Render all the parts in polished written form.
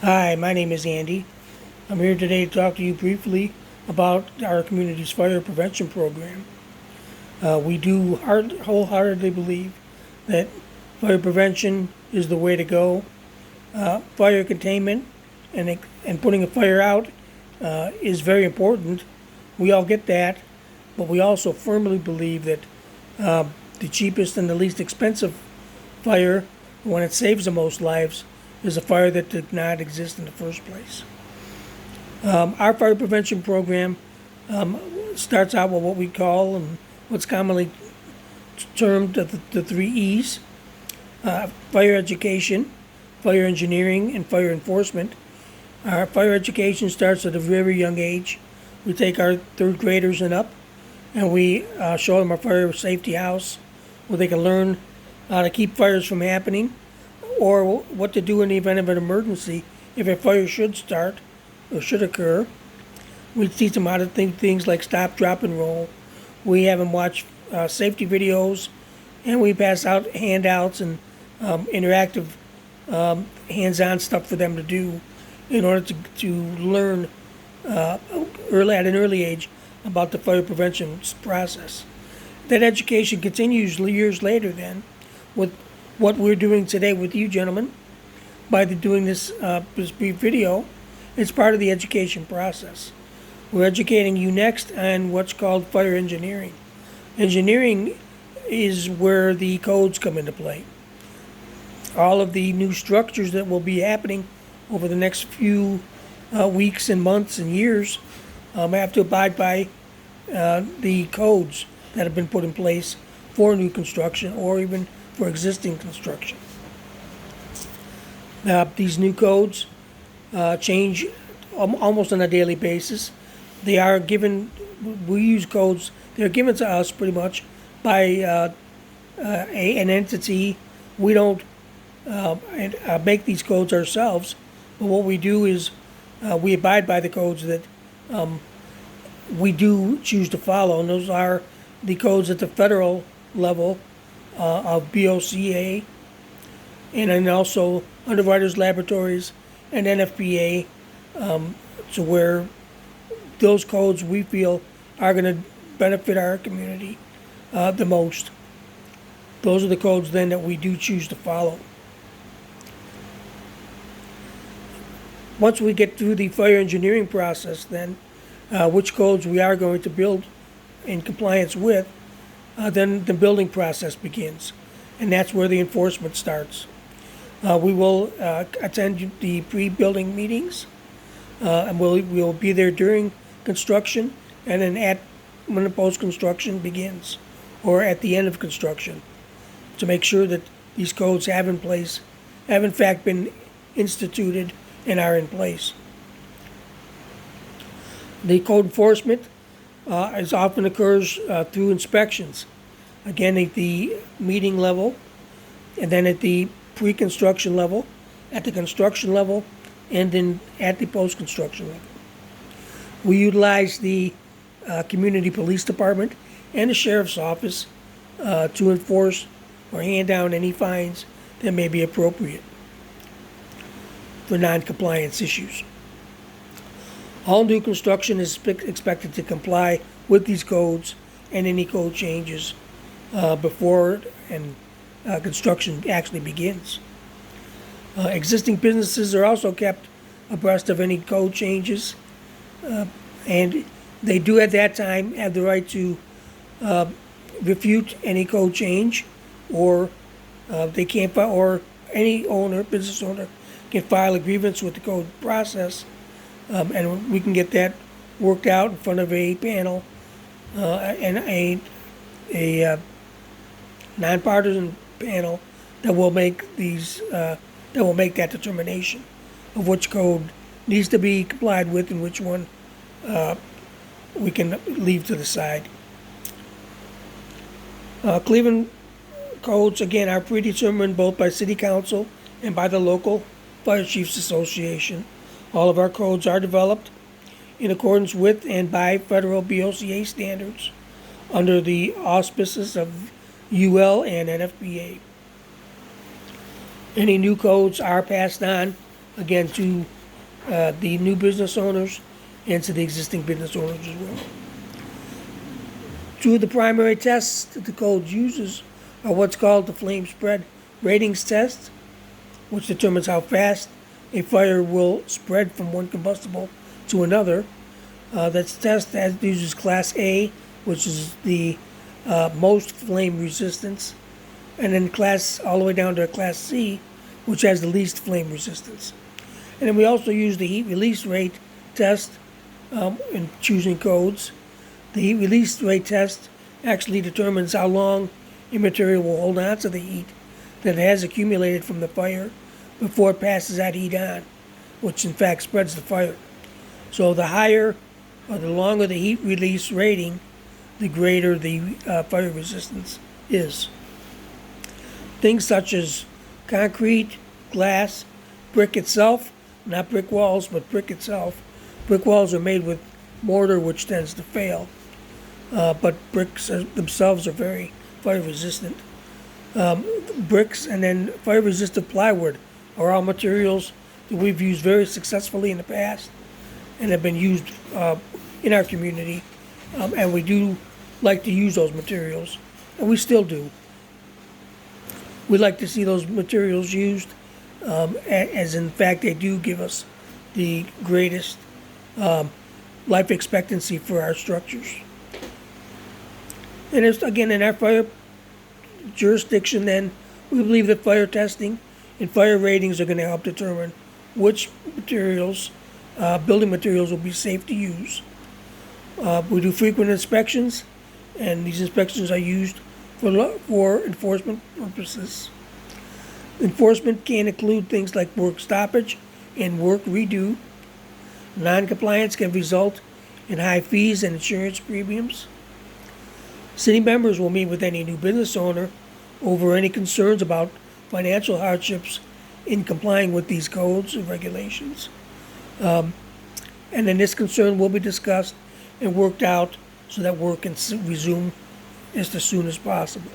Hi, my name is Andy. I'm here today to talk to you briefly about our community's fire prevention program. We do wholeheartedly believe that fire prevention is the way to go. Fire containment and putting a fire out is very important. We all get that, but we also firmly believe that the cheapest and the least expensive fire, when it saves the most lives, is a fire that did not exist in the first place. Our fire prevention program starts out with what we call and what's commonly termed the three E's: fire education, fire engineering, and fire enforcement. Our fire education starts at a very young age. We take our third graders and up, and we show them our fire safety house, where they can learn how to keep fires from happening, or what to do in the event of an emergency if a fire should start or should occur. We teach them how to think things like stop, drop, and roll. We have them watch safety videos, and we pass out handouts and interactive hands-on stuff for them to do in order to learn at an early age about the fire prevention process. That education continues years later then with what we're doing today with you gentlemen by doing this brief video. It's part of the education process. We're educating you next on what's called fire engineering. Engineering is where the codes come into play. All of the new structures that will be happening over the next few weeks and months and years have to abide by the codes that have been put in place for new construction or even for existing construction. These new codes change almost on a daily basis. They are given, we use codes, they're given to us pretty much by an entity. We don't make these codes ourselves, but what we do is we abide by the codes that we do choose to follow, and those are the codes at the federal level of BOCA, and then also Underwriters Laboratories and NFPA, to where those codes we feel are going to benefit our community the most. Those are the codes then that we do choose to follow. Once we get through the fire engineering process then, which codes we are going to build in compliance with, then the building process begins, and that's where the enforcement starts. We will attend the pre-building meetings, and we'll be there during construction, and then when the post-construction begins, or at the end of construction, to make sure that these codes have in fact been instituted and are in place. The code enforcement as often occurs through inspections, again at the meeting level, and then at the pre-construction level, at the construction level, and then at the post-construction level. We utilize the community police department and the sheriff's office to enforce or hand down any fines that may be appropriate for non-compliance issues. All new construction is expected to comply with these codes and any code changes before and construction actually begins. Existing businesses are also kept abreast of any code changes, and they do at that time have the right to refute any code change, or they can't, or any business owner, can file a grievance with the code process, and we can get that worked out in front of a panel and a nonpartisan panel that will make that determination of which code needs to be complied with and which one we can leave to the side. Cleveland codes, again, are predetermined both by City Council and by the local Fire Chiefs Association. All of our codes are developed in accordance with and by federal BOCA standards under the auspices of UL and NFPA. Any new codes are passed on again, to the new business owners and to the existing business owners as well. Two of the primary tests that the code uses are what's called the flame spread ratings test, which determines how fast a fire will spread from one combustible to another. That's a test that uses Class A, which is the most flame resistance, and then class all the way down to Class C, which has the least flame resistance. And then we also use the heat release rate test in choosing codes. The heat release rate test actually determines how long a material will hold on to the heat that has accumulated from the fire before it passes that heat on, which in fact spreads the fire. So the higher or the longer the heat release rating, the greater the fire resistance is. Things such as concrete, glass, brick itself, not brick walls, but brick itself. Brick walls are made with mortar, which tends to fail, but bricks themselves are very fire resistant. Bricks and then fire resistant plywood are all materials that we've used very successfully in the past and have been used in our community, and we do like to use those materials, and we still do. We like to see those materials used, as in fact they do give us the greatest life expectancy for our structures. And it's, again, in our fire jurisdiction, then, we believe that fire testing and fire ratings are going to help determine which materials, building materials, will be safe to use. We do frequent inspections, and these inspections are used for enforcement purposes. Enforcement can include things like work stoppage and work redo. Non-compliance can result in high fees and insurance premiums. City members will meet with any new business owner over any concerns about financial hardships in complying with these codes and regulations. And then this concern will be discussed and worked out so that work can resume just as soon as possible.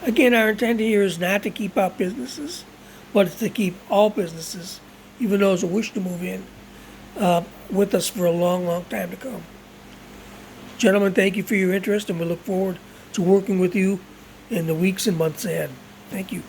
Again, our intent here is not to keep out businesses, but it's to keep all businesses, even those who wish to move in, with us for a long, long time to come. Gentlemen, thank you for your interest, and we look forward to working with you in the weeks and months ahead. Thank you.